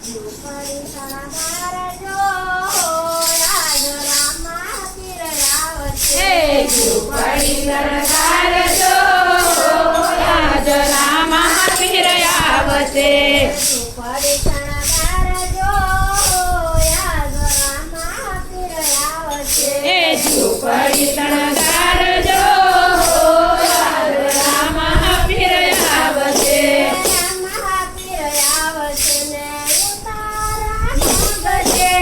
ઝૂંપડી શણગારજો, આજ રામા પીર આવશે. ઝૂંપડી શણગારજો, આજ રામા પીર આવશે. ઝૂંપડી શણગારજો, આજ રામા પીર આવશે. ઝૂંપડી શણગારજો, આજ રામા પીર આવશે. રામા પીર આવશે ને ઉતારા માંગશે.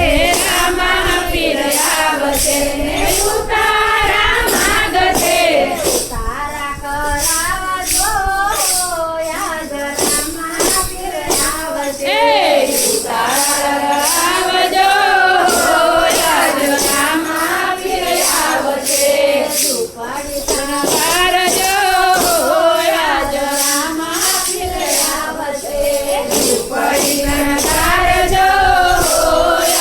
રામા પીર આવશે ને ઉતારા માંગશે. તારા કરાવજો, આજ રામા પીર આવશે. ઉતારા આવજો, આજ રામા પીર આવશે. ઝૂંપડી શણગારજો, શણગારજો, આજ રામા પીર આવશે. ઝૂંપડી શણગારજો,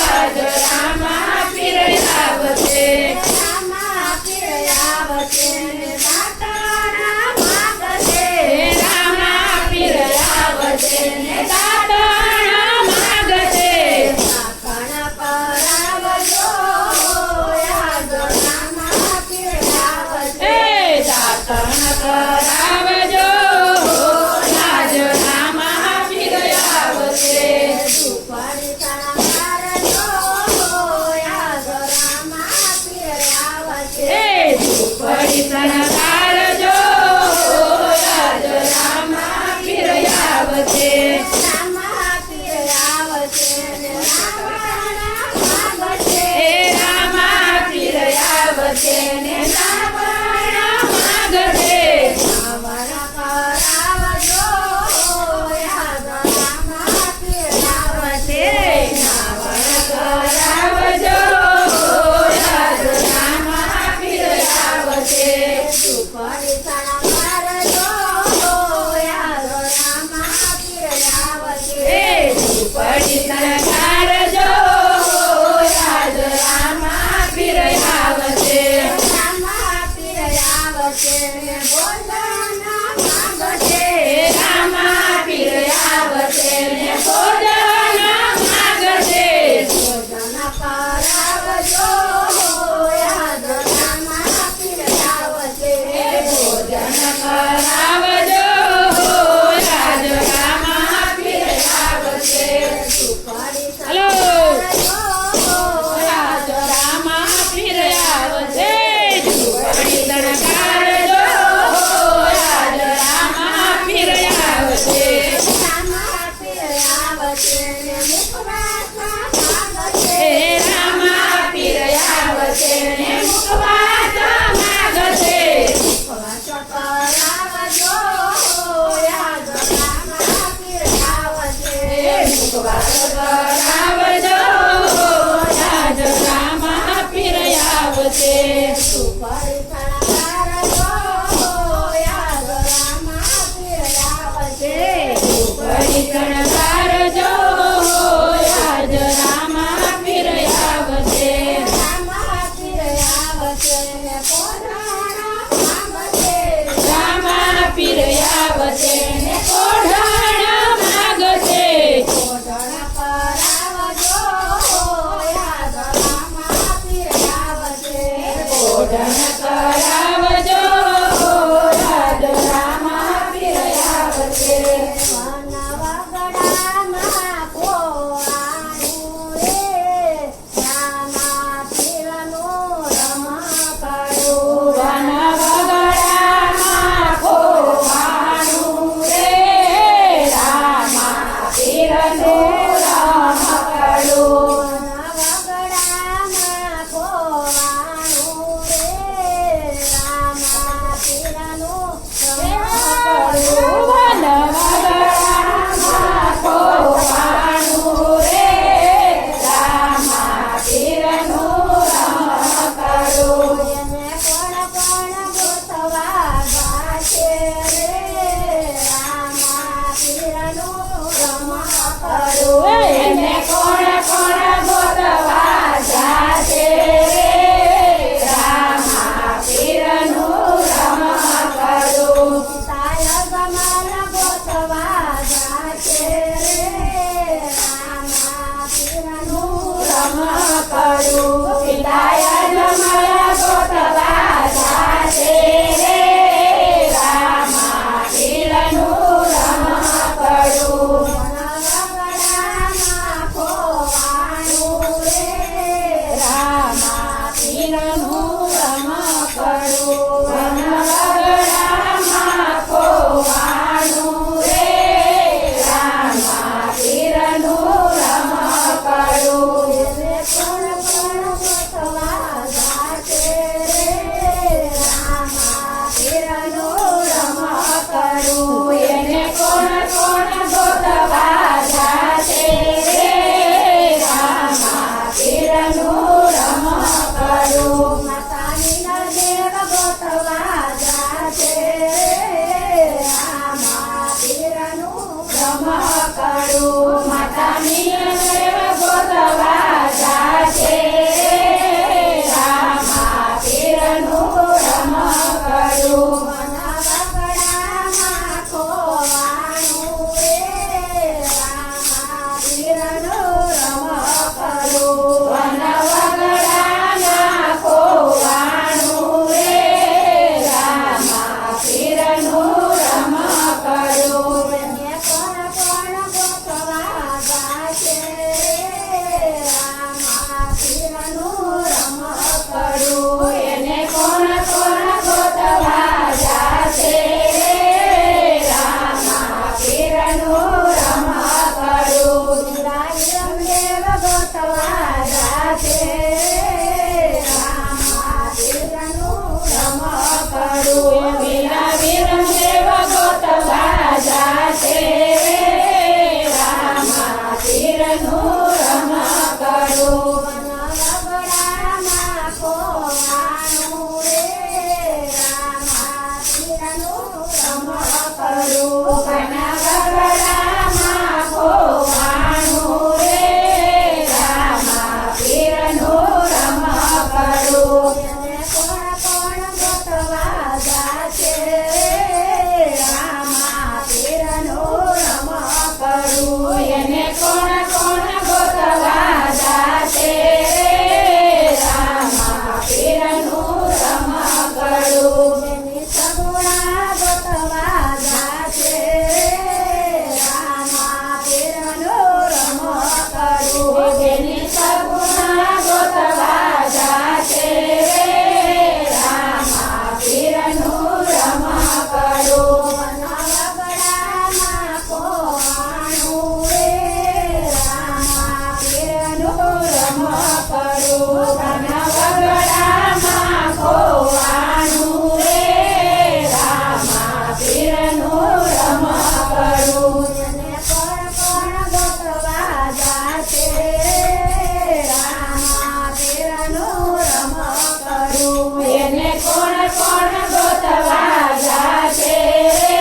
આજ રામા પીર આવશે. રામા પીર આવશે ને દાતારા માંગશે. રામા પીર આવશે ને દાતણ માંગશે. સાકણ કરાવજો, આજ રામા પીર આવશે. દાતણ કરાવજો, આજ રામા પીર આવશે. ઝૂંપડી શણગારજો, આજ રામા પીર આવશે. ઝૂંપડી શણગારજો, આજ રામા પીર આવશે. રામા પીર આવશે ને રાવણ માંગશે. રામા પીર આવશે ને રાવણ માંગશે. રાવણ કરાવજો, આજ રામા પીર આવશે. રાવણ કરાવજો, આજ રામા પીર આવશે. ઝૂંપડી શણગારજો, આજ રામા પીર આવશે. ઝૂંપડી શણગારજો, આજ રામા પીર આવશે. રામા પીર આવશે ને ભોજન માંગશે. રામા પીર આવશે ને ભોજન માંગશે. ભોજન કરાવજો, આજ રામા પીર આવશે. ભોજન કરાવજો, આજ રામા પીર આવશે. ઝૂંપડી હલો. શણગારજો, આજ રામા પીર આવશે. ઝૂંપડી શણગારજો, આજ રામા પીર આવશે. રામા પીર આવશે ને મુખવાસ માંગશે. રામા પીર આવશે ને મુખવાસ માંગશે. મુખવાસ કરાવજો, આજ રામા પીર આવશે. મુખવાસ કરાવજો, આજ રામા પીર આવશે. ઝૂંપડી શણગારજો, આજ રામા પીર આવશે. ઝૂંપડી શણગારજો, આજ રામા પીર આવશે. રામા પીર આવશે ને પોઢાણા માંગશે. રામા પીર આવશે ને કોઢાણ માંગશે. પોઢણ કરાવજો, આજ રામા પીર આવશે. કોઢાણ કરાવજો, આજ રામા પીર આવશે. વન વગડામાં પોળાનું રે, રામા પીરનું રમકડું. વન વગડામાં ખોવાણું રે, રામા પીરનું રમકડું. વન વગડામાં પોળાનું રે, રામા પીરનું રમકડું. વન વગડામાં ખોવાણું રે, રામા પીરનું રમકડું. એને કોણ ગોતવા ગાશે રે, રામા પીરનું રમકડું. કરું પિતાય જમયા ગોતવા જાશે રે રામા પીરનું રમકડું વનવગડામાં ખોવાનું રે રામા પીરનું રમકડું વનવગડામાં ખોવાનું રે રામા પીરનું રમકડું એને કોણ કોણ ગોતવા જાશે રે રામા પીરનું રમકડું એને કોણ કોણ ગોતવા જાશે રે રામા પીરનું રમકડું માતાની નદેવ ગોતવા જાશે રે રામા પીરનું રમકડું માતાની દેવ ગોતવા જાશે રે રામા પીરનું રમકડું વનવગડામાં ખોવાનું રે રામા પીરનું રમકડું વનવગડામાં ખોવાનું રે રામા પીરનું રમકડું એને કોણ કોણ ગોતવા જાશે રે રામા પીરનું રમકડું એને કોણ કોણ ગોતવા જાશે રે રામા પીરનું રમકડું રાયદેવ ગોતવા જાશે રે રામા પીરનું રમકડું વીરા વીરદેવ ગોતવા જાશે રે રામા પીરનું રમકડું વનવગડામાં ખોવાનું રે રામા પીરનું રમકડું વનવગડામાં ખોવાનું રે રામા પીરનું રમકડું એને કોણ કોણ ગોતવા જાશે રે રામા પીરનું રમકડું એને કોણ કોણ ગોતવા જાશે રે રામા પીરનું રમકડું એની સગુણા ગોતવા જાશે રે રામા પીરનું રમકડું જેની સગુણા ગોતવા જાશે રે રામા પીરનું રમકડું વનવગડામાં ખોવાનું રે રામા પીરનું રમકડું વનવગડામાં ખોવાનું રે રામા પીરનું રમકડું એને કોણ કોણ ગોતવા જાશે રે રામા પીરનું રમકડું એને કોણ કોણ ગોતવા જાશે રે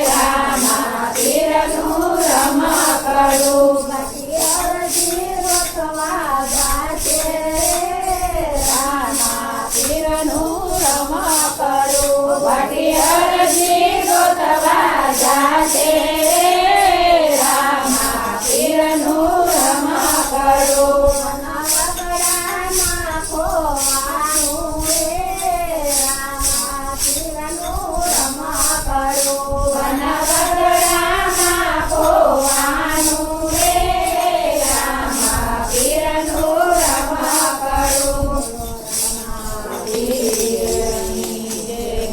રામા પીરનું રમકડું બાકી અરજી ગોતવા જાશે રે રામા પીરનું રમકડું વાટી અરજી ગોતવા જાશે રે રામા પીરનું રમકડું વનવગડામાં ખોવાનું રે રામા પીરનું રમકડું વનવગડામાં ખોવાનું રે રામા પીરનું રમકડું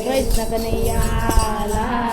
કૃષ્ણ કનૈયા લાલ